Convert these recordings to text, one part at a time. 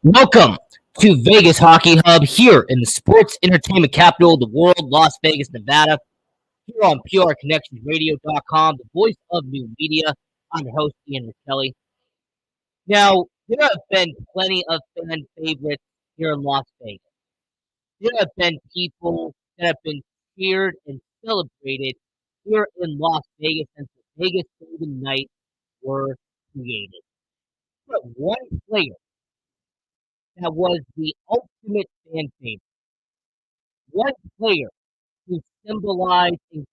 Welcome to Vegas Hockey Hub here in the sports entertainment capital of the world, Las Vegas, Nevada. Here on PRConnectionsRadio.com, the voice of new media. I'm your host, Ian McKelly. Now, there have been plenty of fan favorites here in Las Vegas. There have been people that have been cheered and celebrated here in Las Vegas since the Vegas Golden Knights were created. But one player that was the ultimate fan favorite, one player who symbolized and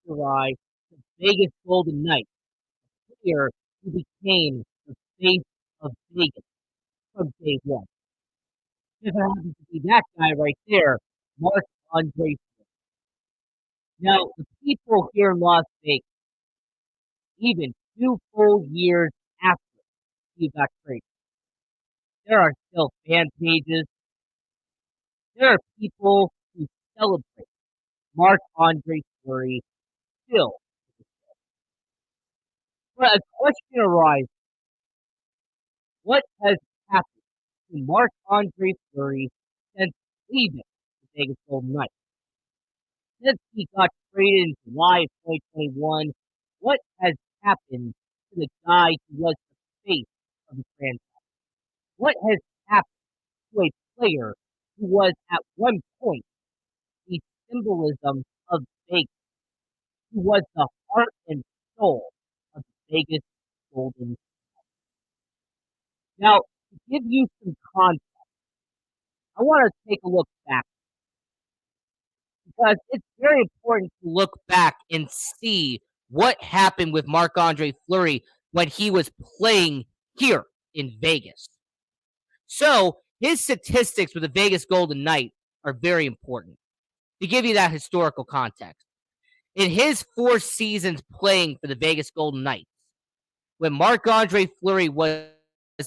characterized the Vegas Golden Knights, a player who became the face of Vegas from day one. Just happens to be that guy right there, Marc-Andre. Now, the people here in Las Vegas, even 2 full years after he got traded, there are still fan pages. There are people who celebrate Marc-Andre Fleury still. But a question arises, what has happened to Marc-Andre Fleury since leaving the Vegas Golden Knights? Since he got traded in July of 2021, what has happened to the guy who was the face of the franchise? What has happened to a player who was at one point the symbolism of Vegas, who was the heart and soul of the Vegas Golden Knights? Now, to give you some context, I want to take a look back because it's very important to look back and see what happened with Marc-Andre Fleury when he was playing here in Vegas. So, his statistics with the Vegas Golden Knights are very important to give you that historical context. In his 4 seasons playing for the Vegas Golden Knights, when Marc-Andre Fleury was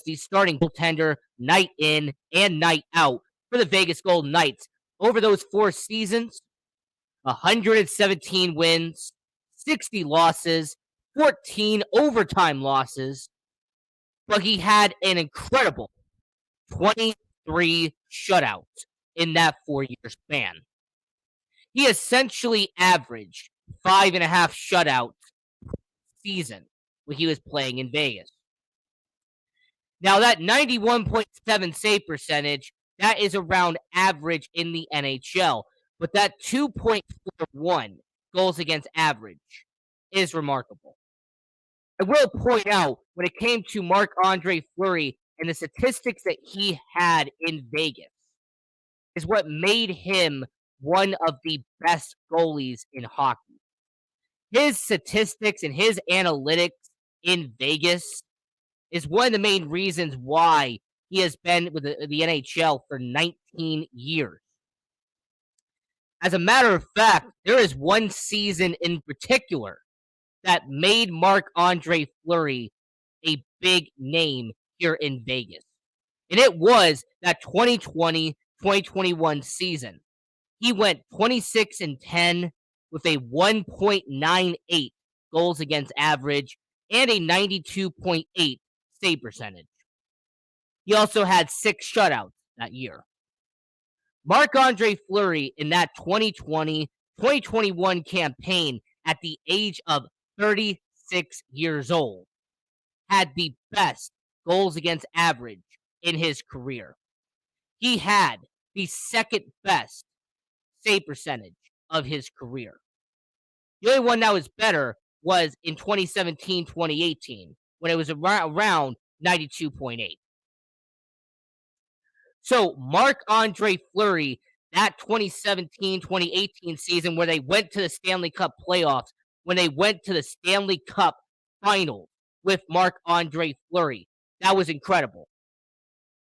the starting goaltender night in and night out for the Vegas Golden Knights, over those 4 seasons, 117 wins, 60 losses, 14 overtime losses, but he had an incredible 23 shutouts in that 4 year span. He essentially averaged 5.5 shutouts season when he was playing in Vegas. Now, that 91.7 save percentage, that is around average in the NHL. But that 2.41 goals against average is remarkable. I will point out, when it came to Marc-Andre Fleury and the statistics that he had in Vegas, is what made him one of the best goalies in hockey. His statistics and his analytics in Vegas is one of the main reasons why he has been with the NHL for 19 years. As a matter of fact, there is one season in particular that made Marc-Andre Fleury a big name here in Vegas. And it was that 2020-2021 season. He went 26-10 with a 1.98 goals against average and a 92.8 save percentage. He also had 6 shutouts that year. Marc-Andre Fleury in that 2020-2021 campaign at the age of 36 years old had the best goals against average in his career. He had the second best save percentage of his career. The only one that was better was in 2017-2018 when it was around 92.8. So Marc-Andre Fleury, that 2017-2018 season where they went to the Stanley Cup playoffs, when they went to the Stanley Cup final with Marc-Andre Fleury, that was incredible.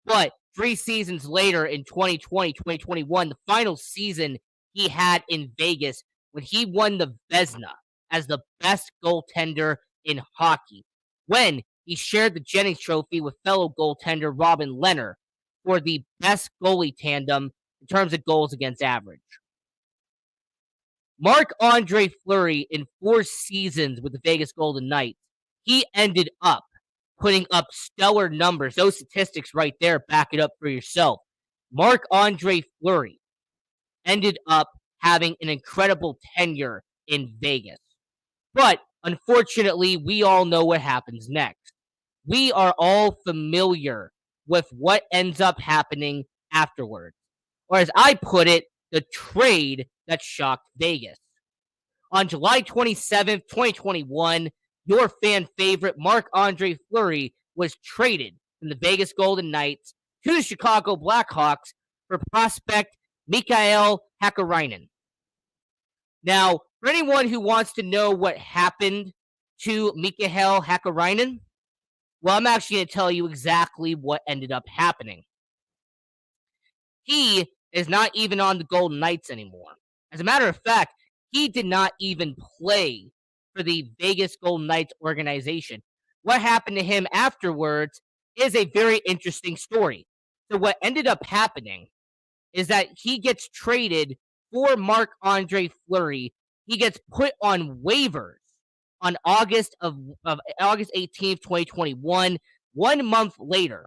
But 3 seasons later in 2020-2021, the final season he had in Vegas, when he won the Vezina as the best goaltender in hockey, when he shared the Jennings Trophy with fellow goaltender Robin Lehner for the best goalie tandem in terms of goals against average. Marc-Andre Fleury, in 4 seasons with the Vegas Golden Knights, he ended up putting up stellar numbers. Those statistics right there, back it up for yourself. Marc-Andre Fleury ended up having an incredible tenure in Vegas. But unfortunately, we all know what happens next. We are all familiar with what ends up happening afterwards. Or as I put it, the trade that shocked Vegas. On July 27th, 2021, your fan favorite Marc-Andre Fleury was traded from the Vegas Golden Knights to the Chicago Blackhawks for prospect Mikael Hakkarainen. Now, for anyone who wants to know what happened to Mikael Hakkarainen, well, I'm actually going to tell you exactly what ended up happening. He is not even on the Golden Knights anymore. As a matter of fact, he did not even play for the Vegas Golden Knights organization. What happened to him afterwards is a very interesting story. So what ended up happening is that he gets traded for Marc-Andre Fleury. He gets put on waivers on August 18th, 2021, 1 month later.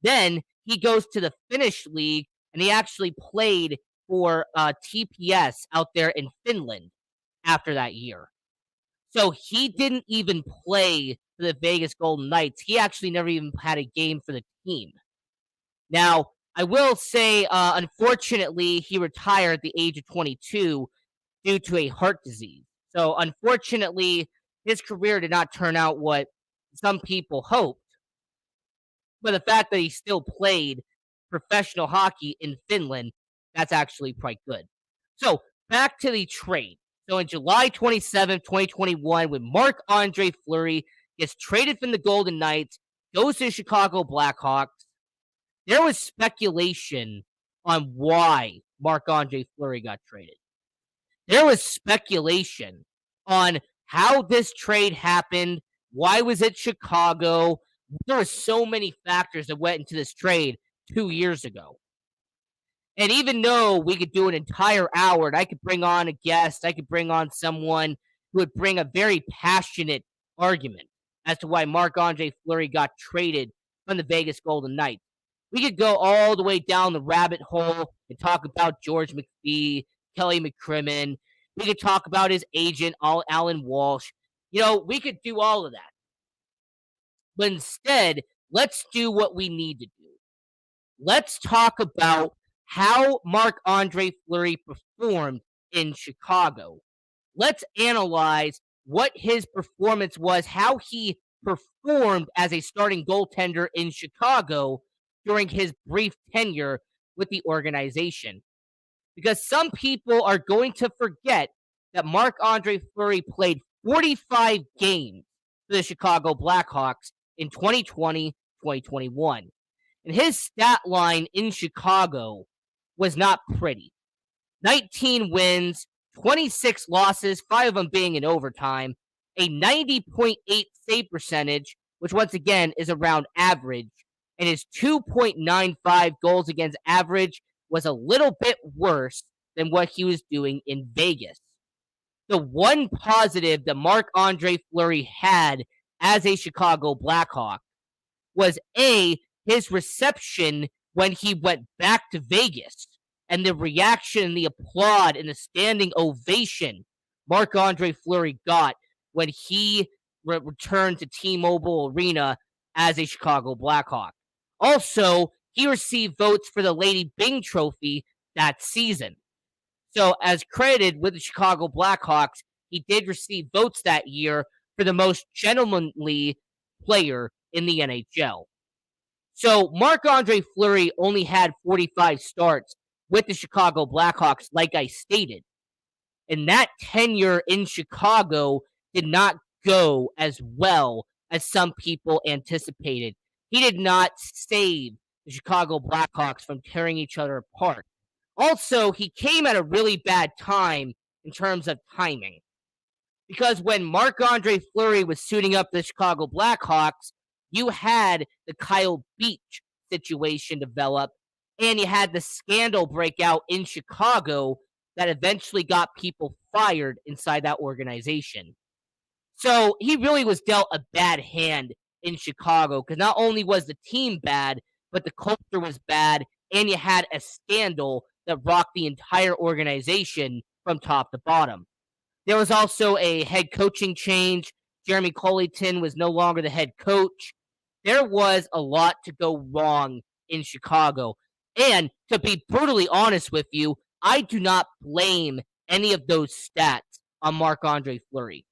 Then he goes to the Finnish league, and he actually played for TPS out there in Finland after that year. So he didn't even play for the Vegas Golden Knights. He actually never even had a game for the team. Now, I will say, unfortunately, he retired at the age of 22 due to a heart disease. So, unfortunately, his career did not turn out what some people hoped. But the fact that he still played professional hockey in Finland, that's actually quite good. So, back to the trade. So, on July 27th, 2021, when Marc-Andre Fleury gets traded from the Golden Knights, goes to the Chicago Blackhawks, there was speculation on why Marc-Andre Fleury got traded. There was speculation on how this trade happened. Why was it Chicago? There were so many factors that went into this trade 2 years ago. And even though we could do an entire hour, and I could bring on a guest, I could bring on someone who would bring a very passionate argument as to why Marc-Andre Fleury got traded from the Vegas Golden Knights. We could go all the way down the rabbit hole and talk about George McPhee, Kelly McCrimmon. We could talk about his agent, Alan Walsh. We could do all of that. But instead, let's do what we need to do. Let's talk about how Marc-Andre Fleury performed in Chicago. Let's analyze what his performance was, how he performed as a starting goaltender in Chicago during his brief tenure with the organization. Because some people are going to forget that Marc-Andre Fleury played 45 games for the Chicago Blackhawks in 2020-2021. And his stat line in Chicago was not pretty. 19 wins, 26 losses, 5 of them being in overtime, a 90.8 save percentage, which once again is around average, and his 2.95 goals against average was a little bit worse than what he was doing in Vegas. The one positive that Marc-Andre Fleury had as a Chicago Blackhawk was his reception when he went back to Vegas, and the reaction and the applaud and the standing ovation Marc-Andre Fleury got when he returned to T-Mobile Arena as a Chicago Blackhawk. Also, he received votes for the Lady Byng Trophy that season. So, as credited with the Chicago Blackhawks, he did receive votes that year for the most gentlemanly player in the NHL. So, Marc-Andre Fleury only had 45 starts with the Chicago Blackhawks, like I stated. And that tenure in Chicago did not go as well as some people anticipated. He did not save the Chicago Blackhawks from tearing each other apart. Also, he came at a really bad time in terms of timing. Because when Marc-Andre Fleury was suiting up the Chicago Blackhawks, you had the Kyle Beach situation develop, and you had the scandal break out in Chicago that eventually got people fired inside that organization. So he really was dealt a bad hand in Chicago because not only was the team bad, but the culture was bad, and you had a scandal that rocked the entire organization from top to bottom. There was also a head coaching change. Jeremy Colleton was no longer the head coach. There was a lot to go wrong in Chicago. And to be brutally honest with you, I do not blame any of those stats on Marc-Andre Fleury.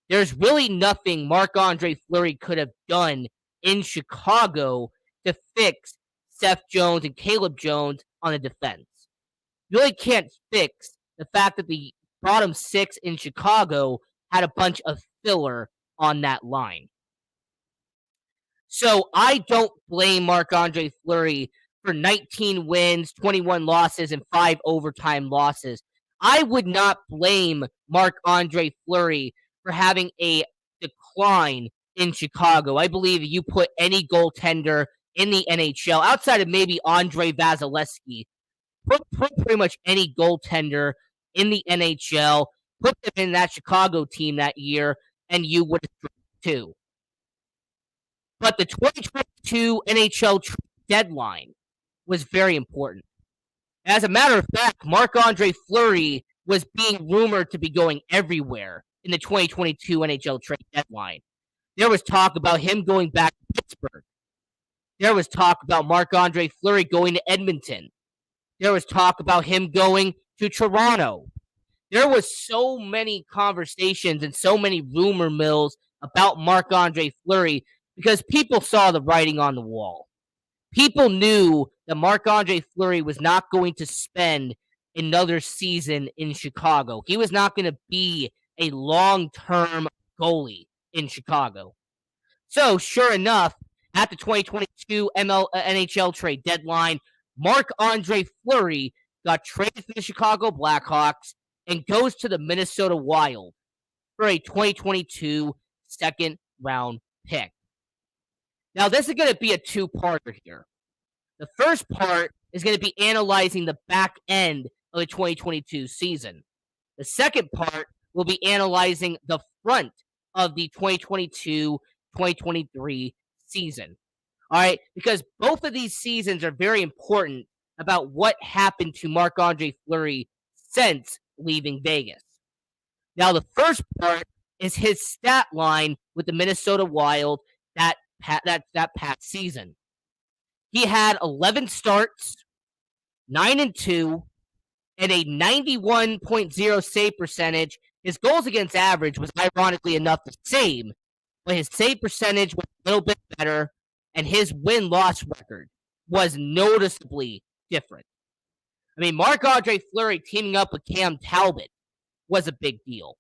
There's really nothing Marc-Andre Fleury could have done in Chicago to fix Seth Jones and Caleb Jones on the defense. You really can't fix the fact that the bottom six in Chicago had a bunch of filler on that line. So I don't blame Marc-Andre Fleury for 19 wins, 21 losses, and 5 overtime losses. I would not blame Marc-Andre Fleury for having a decline in Chicago. I believe you put any goaltender in the NHL, outside of maybe Andre Vasilevsky, put pretty much any goaltender in the NHL, put them in that Chicago team that year, and you would have too. But the 2022 NHL deadline was very important. As a matter of fact, Marc-Andre Fleury was being rumored to be going everywhere in the 2022 NHL trade deadline. There was talk about him going back to Pittsburgh. There was talk about Marc-Andre Fleury going to Edmonton. There was talk about him going to Toronto. There was so many conversations and so many rumor mills about Marc-Andre Fleury because people saw the writing on the wall. People knew that Marc-Andre Fleury was not going to spend another season in Chicago. He was not going to be a long-term goalie in Chicago. So, sure enough, at the 2022 NHL trade deadline, Marc-Andre Fleury got traded from the Chicago Blackhawks and goes to the Minnesota Wild for a 2022 second-round pick. Now, this is going to be a two-parter here. The first part is going to be analyzing the back end of the 2022 season. The second part will be analyzing the front of the 2022-2023 season. All right, because both of these seasons are very important about what happened to Marc-Andre Fleury since leaving Vegas. Now, the first part is his stat line with the Minnesota Wild that past season. He had 11 starts, 9-2, and a 91.0 save percentage. His goals against average was ironically enough the same, but his save percentage was a little bit better, and his win-loss record was noticeably different. I mean, Marc-Andre Fleury teaming up with Cam Talbot was a big deal.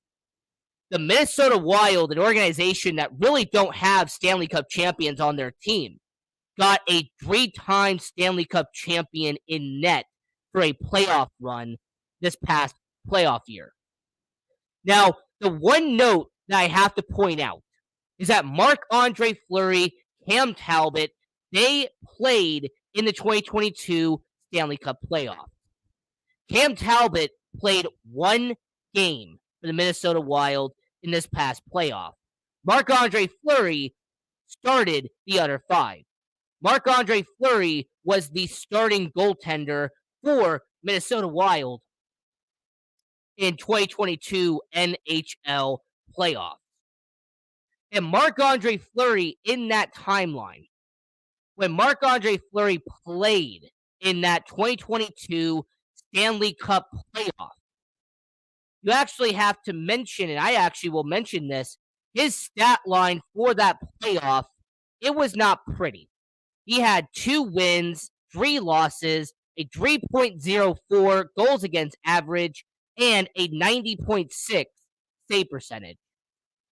The Minnesota Wild, an organization that really don't have Stanley Cup champions on their team, got a 3-time Stanley Cup champion in net for a playoff run this past playoff year. Now, the one note that I have to point out is that Marc-Andre Fleury, Cam Talbot, they played in the 2022 Stanley Cup playoff. Cam Talbot played one game for the Minnesota Wild in this past playoff. Marc-Andre Fleury started the other 5. Marc-Andre Fleury was the starting goaltender for Minnesota Wild in 2022 NHL playoffs. And Marc-Andre Fleury in that timeline, when Marc-Andre Fleury played in that 2022 Stanley Cup playoff, you actually have to mention, and I actually will mention this, his stat line for that playoff, it was not pretty. He had 2 wins, 3 losses, a 3.04 goals against average, and a 90.6 save percentage.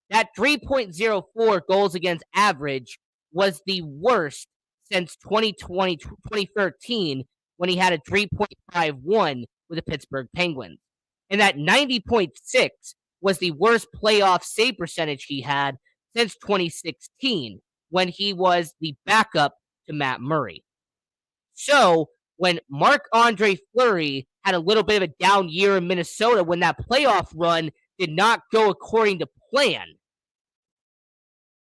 That 3.04 goals against average was the worst since 2013 when he had a 3.51 with the Pittsburgh Penguins. And that 90.6 was the worst playoff save percentage he had since 2016 when he was the backup to Matt Murray. So when Marc-Andre Fleury had a little bit of a down year in Minnesota, when that playoff run did not go according to plan,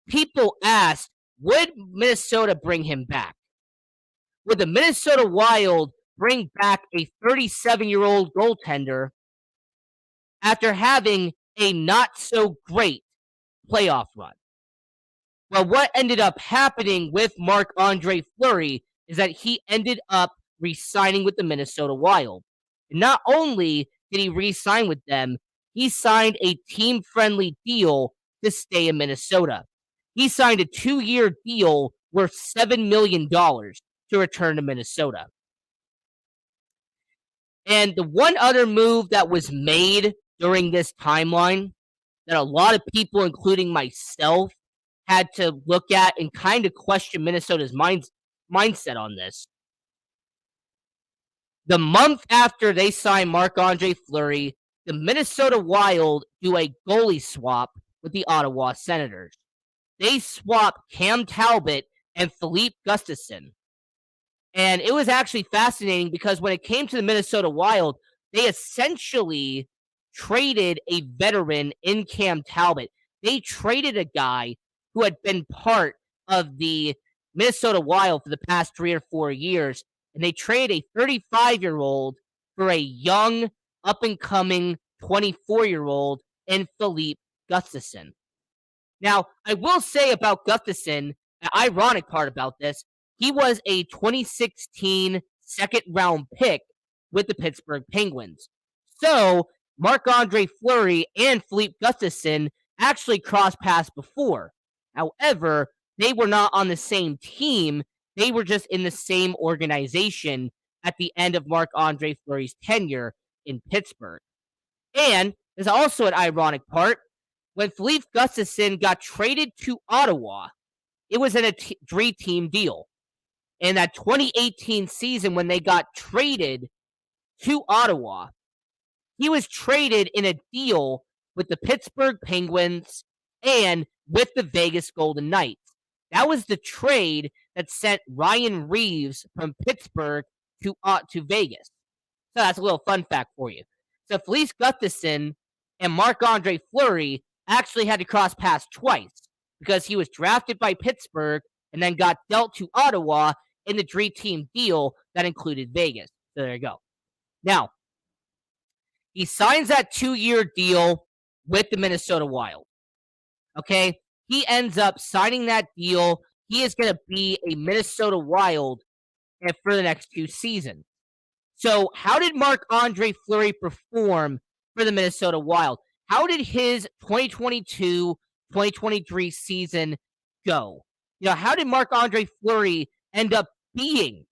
people asked, would Minnesota bring him back? Would the Minnesota Wild bring back a 37-year-old goaltender after having a not-so-great playoff run? Well, what ended up happening with Marc-Andre Fleury is that he ended up re-signing with the Minnesota Wild. And not only did he re-sign with them, he signed a team-friendly deal to stay in Minnesota. He signed a 2-year deal worth $7 million to return to Minnesota. And the one other move that was made during this timeline that a lot of people, including myself, had to look at and kind of question Minnesota's mindset on this. The month after they signed Marc-Andre Fleury, the Minnesota Wild do a goalie swap with the Ottawa Senators. They swap Cam Talbot and Philippe Gustafson. And it was actually fascinating because when it came to the Minnesota Wild, they essentially traded a veteran in Cam Talbot. They traded a guy who had been part of the Minnesota Wild for the past 3 or 4 years, and they traded a 35-year-old for a young, up-and-coming 24-year-old in Philippe Gustafson. Now, I will say about Gustafson, the ironic part about this, he was a 2016 second-round pick with the Pittsburgh Penguins. So, Marc-Andre Fleury and Philippe Gustafson actually crossed paths before. However, they were not on the same team. They were just in the same organization at the end of Marc-Andre Fleury's tenure in Pittsburgh. And there's also an ironic part. When Philippe Gustafson got traded to Ottawa, it was in a 3-team deal. In that 2018 season, when they got traded to Ottawa, he was traded in a deal with the Pittsburgh Penguins and with the Vegas Golden Knights. That was the trade that sent Ryan Reeves from Pittsburgh to Vegas. So that's a little fun fact for you. So Philippe Gustafson and Marc-Andre Fleury actually had to cross paths twice because he was drafted by Pittsburgh and then got dealt to Ottawa in the 3-team deal that included Vegas. So there you go. Now, he signs that 2-year deal with the Minnesota Wild. Okay? He ends up signing that deal. He is going to be a Minnesota Wild for the next 2 seasons. So how did Marc-Andre Fleury perform for the Minnesota Wild? How did his 2022-2023 season go? How did Marc-Andre Fleury end up being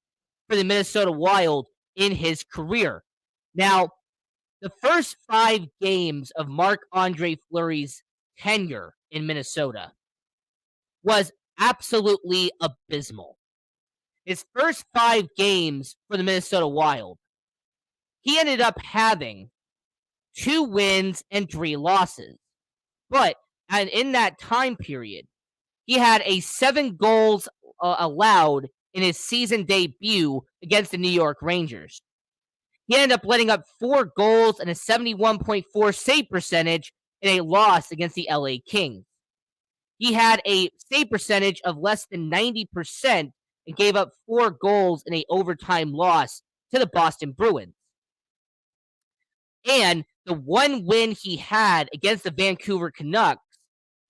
for the Minnesota Wild in his career? Now, the first 5 games of Marc-Andre Fleury's tenure in Minnesota was absolutely abysmal. His first 5 games for the Minnesota Wild, he ended up having 2 wins and 3 losses. But in that time period, he had a 7 goals allowed in his season debut against the New York Rangers. He ended up letting up 4 goals and a 71.4 save percentage in a loss against the LA Kings. He had a save percentage of less than 90% and gave up 4 goals in an overtime loss to the Boston Bruins. And the one win he had against the Vancouver Canucks,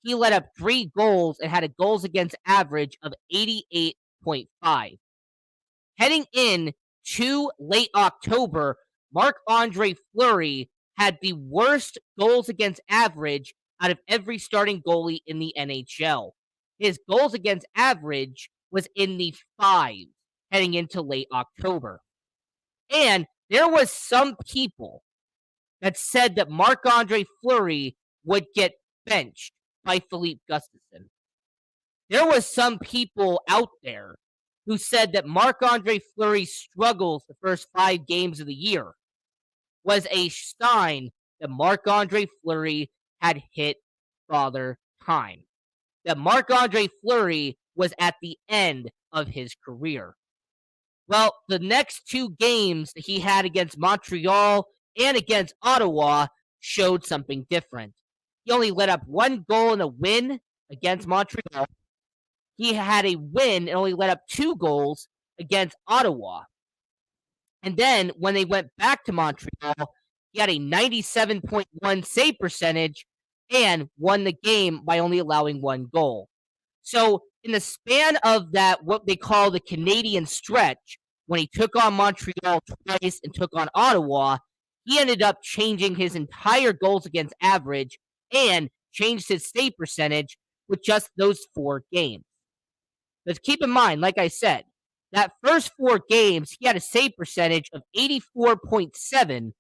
he let up 3 goals and had a goals against average of 88.5. Heading in to late October, Marc-Andre Fleury had the worst goals against average out of every starting goalie in the NHL. His goals against average was in the 5s heading into late October. And there was some people that said that Marc-Andre Fleury would get benched by Philippe Gustafson. There was some people out there who said that Marc-Andre Fleury's struggles the first 5 games of the year was a sign that Marc-Andre Fleury had hit father time. That Marc-Andre Fleury was at the end of his career. Well, the next 2 games that he had against Montreal and against Ottawa showed something different. He only let up 1 goal in a win against Montreal. he had a win and only let up 2 goals against Ottawa. And then when they went back to Montreal, he had a 97.1 save percentage and won the game by only allowing 1 goal. So in the span of that, what they call the Canadian stretch, when he took on Montreal twice and took on Ottawa, he ended up changing his entire goals against average and changed his save percentage with just those 4 games. But keep in mind, like I said, that first 4 games, he had a save percentage of 84.7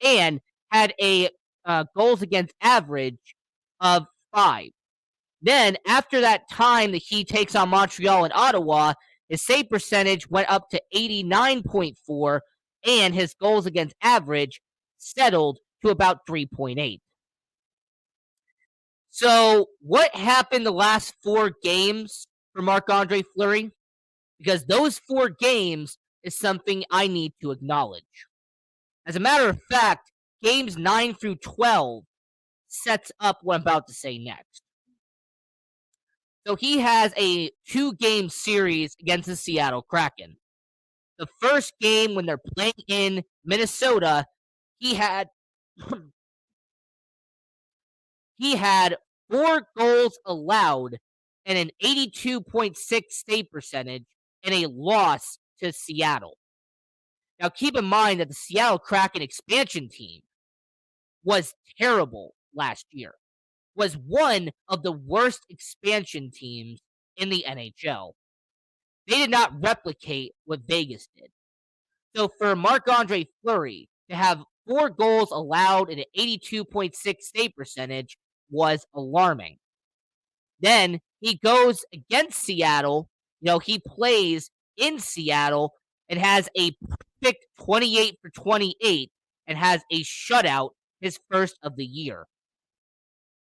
and had a goals against average of 5. Then, after that time that he takes on Montreal and Ottawa, his save percentage went up to 89.4, and his goals against average settled to about 3.8. So, what happened the last 4 games for Marc-Andre Fleury? Because those 4 games is something I need to acknowledge. As a matter of fact, games 9 through 12 sets up what I'm about to say next. So he has a 2-game series against the Seattle Kraken. The first game, when they're playing in Minnesota, he had 4 goals allowed and an 82.6 save percentage and a loss to Seattle. Now, keep in mind that the Seattle Kraken expansion team was terrible last year, was one of the worst expansion teams in the NHL. They did not replicate what Vegas did. So for Marc-Andre Fleury to have 4 goals allowed and an 82.6 save percentage was alarming. Then he goes against Seattle. He plays in Seattle and has a perfect 28 for 28 and has a shutout, his first of the year.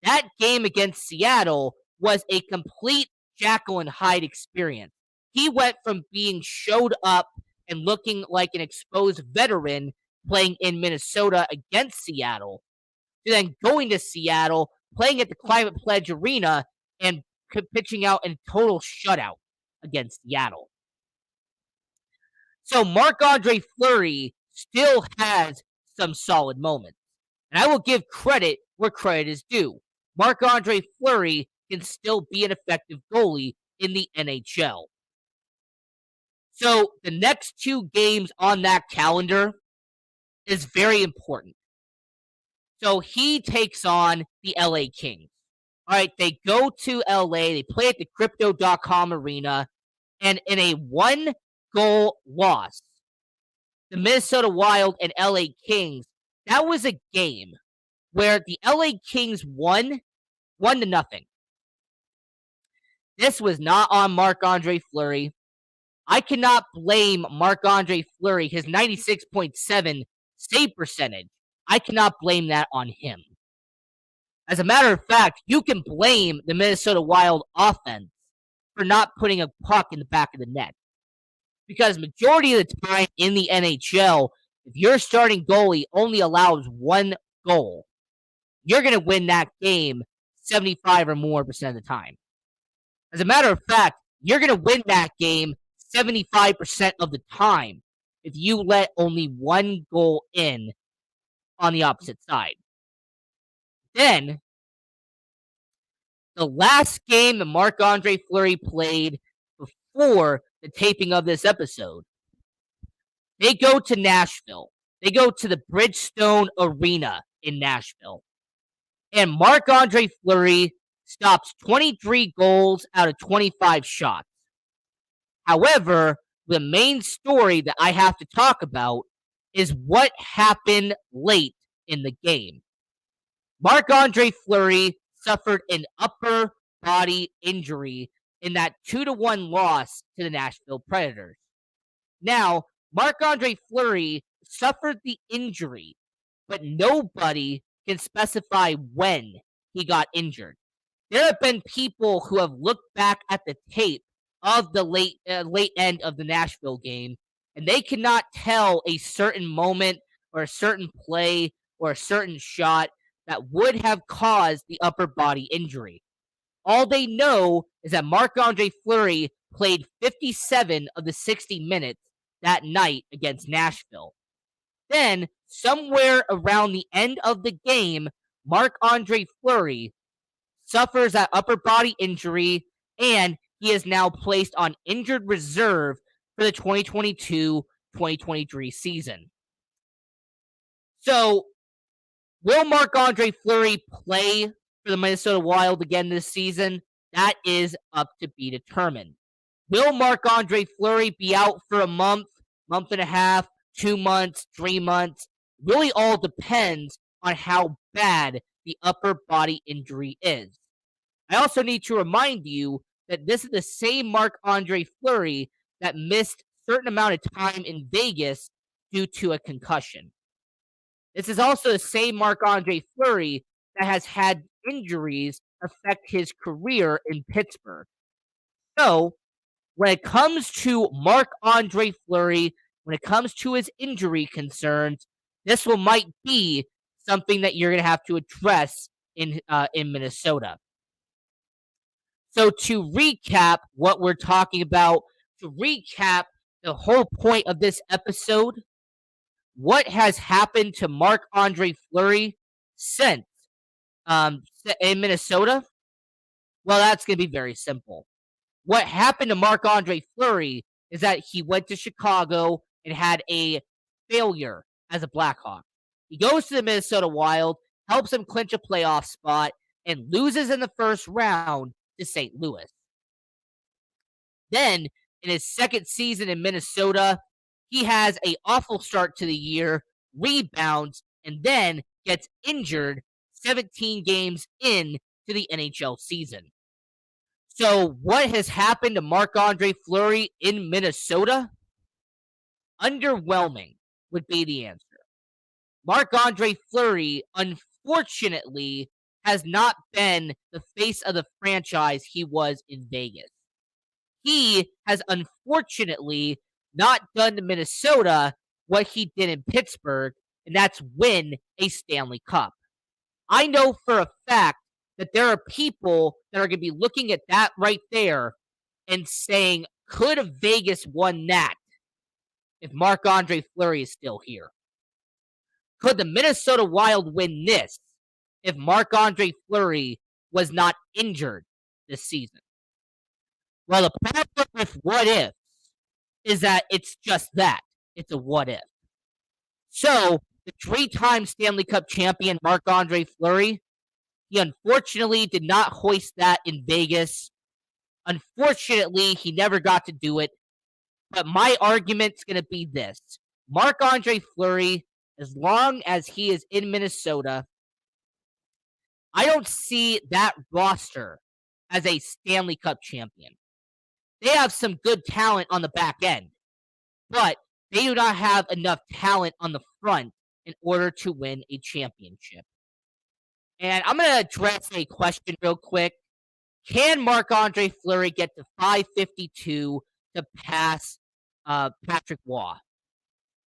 That game against Seattle was a complete Jekyll and Hyde experience. He went from being showed up and looking like an exposed veteran playing in Minnesota against Seattle to then going to Seattle, playing at the Climate Pledge Arena, and pitching out in total shutout against Seattle. So Marc-Andre Fleury still has some solid moments. And I will give credit where credit is due. Marc-Andre Fleury can still be an effective goalie in the NHL. So the next 2 games on that calendar is very important. So he takes on the LA Kings. All right, they go to LA, they play at the Crypto.com arena, and in a 1-goal loss, the Minnesota Wild and LA Kings, that was a game where the LA Kings won 1-0. This was not on Marc-Andre Fleury. I cannot blame Marc-Andre Fleury, his 96.7 save percentage. I cannot blame that on him. As a matter of fact, you can blame the Minnesota Wild offense for not putting a puck in the back of the net. Because majority of the time in the NHL, if your starting goalie only allows 1 goal, you're going to win that game 75 or more percent of the time. As a matter of fact, you're going to win that game 75% of the time if you let only 1 goal in on the opposite side. Then, the last game that Marc-Andre Fleury played before the taping of this episode, they go to Nashville. They go to the Bridgestone Arena in Nashville. And Marc-Andre Fleury stops 23 goals out of 25 shots. However, the main story that I have to talk about is what happened late in the game. Marc-Andre Fleury suffered an upper body injury in that 2-1 loss to the Nashville Predators. Now, Marc-Andre Fleury suffered the injury, but nobody can specify when he got injured. There have been people who have looked back at the tape of the late end of the Nashville game, and they cannot tell a certain moment or a certain play or a certain shot that would have caused the upper body injury. All they know is that Marc-Andre Fleury played 57 of the 60 minutes that night against Nashville. Then, somewhere around the end of the game, Marc-Andre Fleury suffers an upper body injury, and he is now placed on injured reserve for the 2022-2023 season. So, will Marc-Andre Fleury play for the Minnesota Wild again this season? That is up to be determined. Will Marc-Andre Fleury be out for a month, month and a half, 2 months, 3 months? Really all depends on how bad the upper body injury is. I also need to remind you that this is the same Marc-Andre Fleury that missed a certain amount of time in Vegas due to a concussion. This is also the same Marc-Andre Fleury that has had injuries affect his career in Pittsburgh. So, when it comes to Marc-Andre Fleury, when it comes to his injury concerns, this might be something that you're going to have to address in Minnesota. So to recap what we're talking about, to recap the whole point of this episode, what has happened to Marc-Andre Fleury since in Minnesota? Well, that's going to be very simple. What happened to Marc-Andre Fleury is that he went to Chicago and had a failure as a Blackhawk. He goes to the Minnesota Wild, helps him clinch a playoff spot, and loses in the first round to St. Louis. Then, in his second season in Minnesota, he has an awful start to the year, rebounds, and then gets injured 17 games into the NHL season. So, what has happened to Marc-Andre Fleury in Minnesota? Underwhelming would be the answer. Marc-Andre Fleury, unfortunately, has not been the face of the franchise he was in Vegas. He has unfortunately not done to Minnesota what he did in Pittsburgh, and that's win a Stanley Cup. I know for a fact that there are people that are going to be looking at that right there and saying, could have Vegas won that if Marc-Andre Fleury is still here? Could the Minnesota Wild win this if Marc-Andre Fleury was not injured this season? Well, the problem with what ifs is that it's just that. It's a what if. So, the 3-time Stanley Cup champion Marc-Andre Fleury, he unfortunately did not hoist that in Vegas. Unfortunately, he never got to do it. But my argument's going to be this. Marc-Andre Fleury, as long as he is in Minnesota, I don't see that roster as a Stanley Cup champion. They have some good talent on the back end, but they do not have enough talent on the front in order to win a championship. And I'm going to address a question real quick. Can Marc-Andre Fleury get to 552 to pass Patrick Waugh?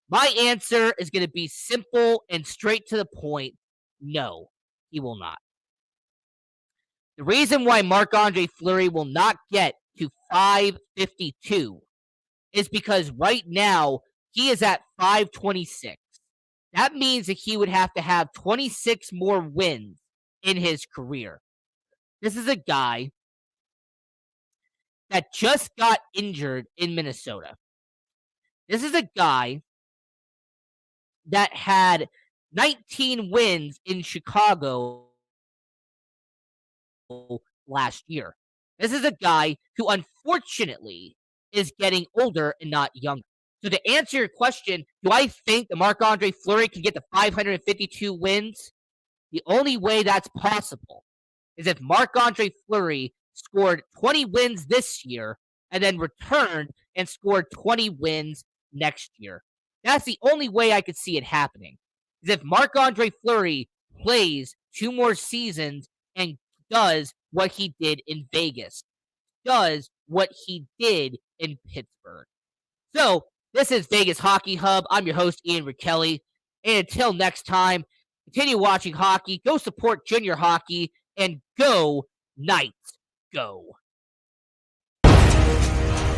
My answer is going to be simple and straight to the point. No, he will not. The reason why Marc-Andre Fleury will not get to 552 is because right now he is at 526. That means that he would have to have 26 more wins in his career. This is a guy that just got injured in Minnesota. This is a guy that had 19 wins in Chicago last year. This is a guy who unfortunately is getting older and not younger. So to answer your question, do I think that Marc-Andre Fleury can get to 552 wins? The only way that's possible is if Marc-Andre Fleury scored 20 wins this year and then returned and scored 20 wins next year. That's the only way I could see it happening. Is if Marc-Andre Fleury plays 2 more seasons and does what he did in Vegas, does what he did in Pittsburgh. So, this is Vegas Hockey Hub. I'm your host, Ian Rickelli. And until next time, continue watching hockey, go support junior hockey, and go Knights. go.